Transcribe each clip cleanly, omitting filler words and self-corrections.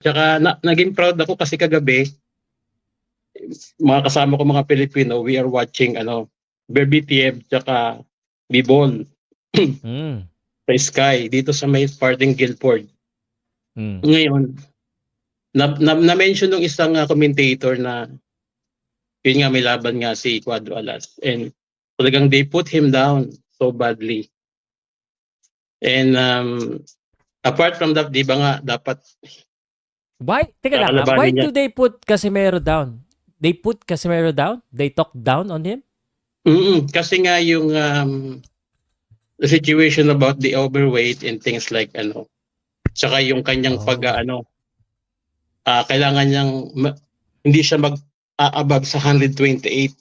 Tsaka naging proud ako kasi kagabi, mga kasama ko mga Pilipino, we are watching BBTF tsaka B-Ball Mm. sa Sky dito sa may Parting Guilford. Mm. Ngayon, na-mention ng isang commentator na yun nga may laban nga si Cuadro Alas and talagang they put him down so badly. And apart from that, di ba nga dapat Why? Teka lang, kakalabanin why niya? do they put Casemiro down? They put Casemiro down? They talk down on him? Kasi nga yung the situation about the overweight and things like tsaka yung kanyang kailangan niyang hindi siya above sa 128.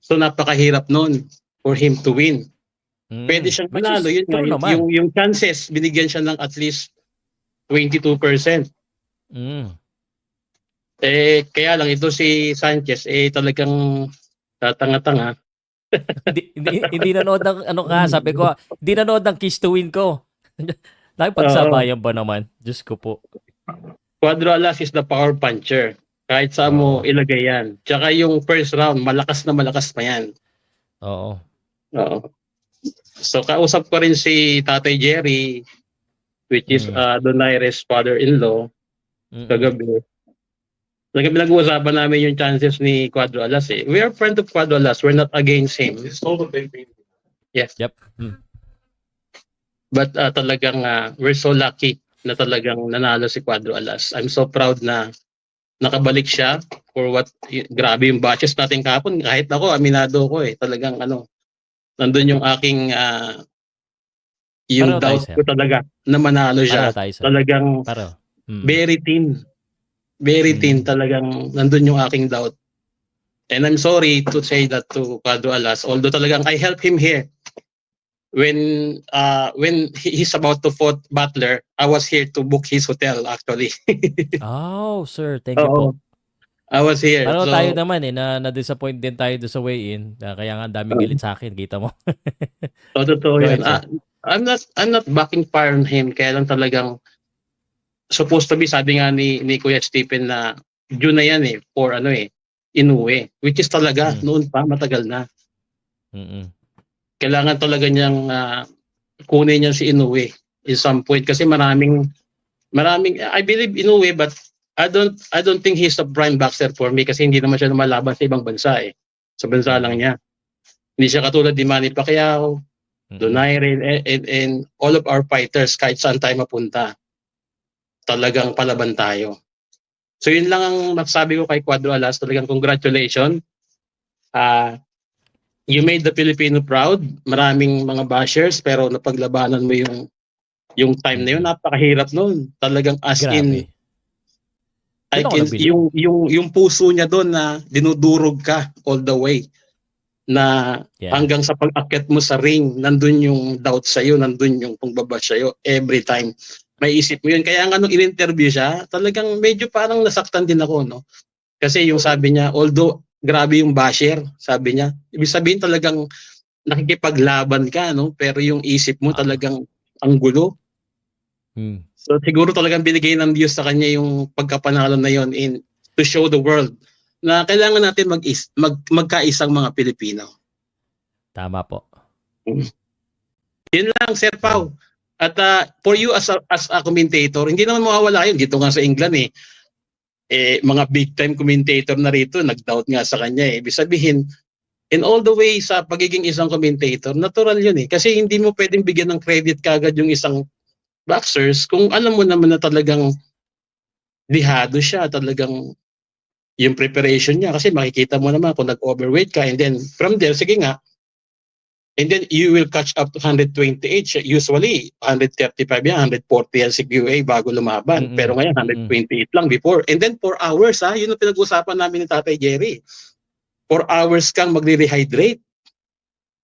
So napakahirap noon for him to win. Pwede siyang Which manalo, is yun nga, true naman. yung chances binigyan siya ng at least 22%. Kaya lang ito si Sanchez talagang tatanga-tanga. hindi nanood ng sabi ko, hindi nanood ng Kiss to Win ko. Nakipagsabayan ba naman? Diyos ko po. Cuadro Alas is the power puncher. Kahit saan mo ilagay yan. Tsaka yung first round, malakas na malakas pa yan. Oo. So kausap ko rin si Tatay Jerry, which is Donaire's father-in-law, kagabi. Nag-uusapan namin yung chances ni Cuadro Alas eh. We are friend of Cuadro Alas. We're not against him. Yes. Yep. But talagang we're so lucky na talagang nanalo si Cuadro Alas. I'm so proud na nakabalik siya for grabe yung batches natin kahapon. Kahit ako, aminado ko talagang nandun yung aking yung doubt ko talaga na manalo siya. Talagang very thin. Very thin talagang nandun yung aking doubt. And I'm sorry to say that to Cuadro Alas, although talagang I help him here. When he's about to fight Butler, I was here to book his hotel actually. Oh, sir, thank you po. I was here. Pero tayo naman na-disappoint din tayo doon sa weigh-in. Kaya nga daming galit sa akin, kita mo. Totoo yun. I'm not backing fire on him. Kaya lang talagang supposed to be, sabi nga ni Kuya Stephen na June na yan for Inoue. Which is talaga, noon pa, matagal na. Kailangan talaga niyang kunin niya si Inoue in some point kasi maraming I believe Inoue but I don't think he's a prime boxer for me kasi hindi naman siya lumalaban sa ibang bansa Sa bansa lang niya. Hindi siya katulad ni Manny Pacquiao, Donaire and all of our fighters kahit saan tayo mapunta. Talagang palaban tayo. So yun lang ang masasabi ko kay Cuadro Alas. Talagang congratulations. You made the Filipino proud. Maraming mga bashers pero napaglabanan mo yung time na yun. Napakahirap noon. Talagang as in yung puso niya doon na dinudurog ka all the way na hanggang sa pag-akyat mo sa ring, nandun yung doubt sa'yo, nandun yung pagbabash sa'yo every time. May isip mo yun. Kaya nga nung in-interview siya, talagang medyo parang nasaktan din ako, no? Kasi yung sabi niya, although grabe yung basher, sabi niya, ibig sabihin talagang nakikipaglaban ka, no? Pero yung isip mo talagang ang gulo. So siguro talagang binigay ng Diyos sa kanya yung pagkapanalo na yon to show the world na kailangan natin magkaisang mga Pilipino. Tama po. Yun lang, Sir Pao. At for you as a commentator, hindi naman mawawala yun. Dito nga sa England mga big time commentator na rito, nag-doubt nga sa kanya Ibig sabihin, in all the way sa pagiging isang commentator, natural yun Kasi hindi mo pwedeng bigyan ng credit kagad yung isang boxers kung alam mo naman na talagang dihado siya, talagang yung preparation niya kasi makikita mo naman kung nag-overweight ka and then from there, sige nga, and then you will catch up to 128. Usually, 135 yan, 140 yan si QA bago lumaban. Pero ngayon, 128 lang before. And then 4 hours, yun ang pinag-usapan namin ni Tatay Jerry. 4 hours kang magre-rehydrate.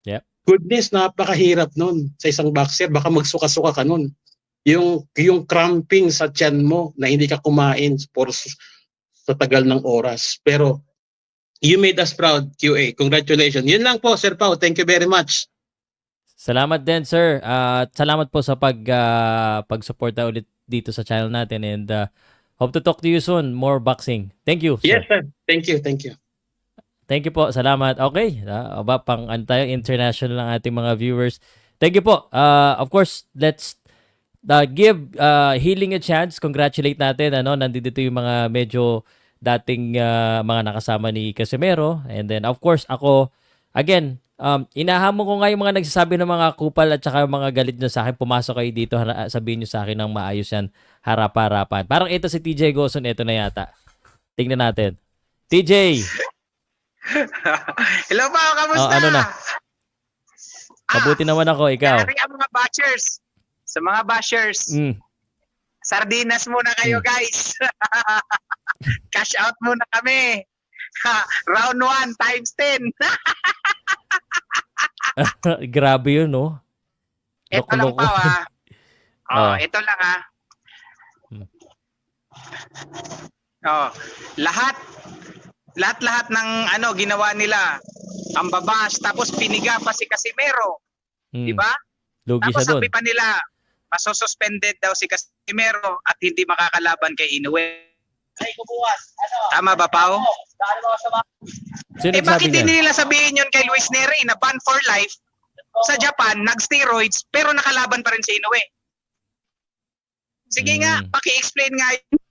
Yep. Goodness, napakahirap nun sa isang boxer. Baka magsuka-suka ka nun. Yung cramping sa tiyan mo na hindi ka kumain sa tagal ng oras. Pero you made us proud, QA. Congratulations. Yun lang po, Sir Pao. Thank you very much. Salamat din, sir. At salamat po sa pag-suporta ulit dito sa channel natin. And Hope to talk to you soon. More boxing. Thank you, sir. Yes, sir. Thank you. Thank you. Thank you po. Salamat. Okay. Aba, pang ano tayo, international ang ating mga viewers. Thank you po. Of course, let's give Healing a chance. Congratulate natin. Nandito yung mga medyo dating mga nakasama ni Casimero. And then, of course, ako, again, inahamon ko nga yung mga nagsasabi ng mga kupal at saka yung mga galit nyo sa akin. Pumasok kayo dito, sabihin nyo sa akin ng maayos yan, harap-harapan. Parang ito si TJ Goson, ito na yata. Tingnan natin. TJ! Hello po, kamusta? ano na? Mabuti naman ako, ikaw. Yari ang mga bashers. Sa mga bashers, sardinas muna kayo, guys. Cash out muna kami. Round 1 times 10. Grabe yun, no? Ito lang Loko-loko. pa, ito lang, lahat ng ginawa nila, ang babas, tapos piniga pa si Casimero. Di ba? Lugi Tapos siya doon. sabi pa nila, masosuspended daw si Casimero at hindi makakalaban kay Inoue. Tama ba, Pao? Sino Bakit nagsabi hindi niyan? nila sabihin yun kay Luis Neri na ban for life sa Japan, nag-steroids, pero nakalaban pa rin si Inoue? Sige nga, paki-explain nga yun.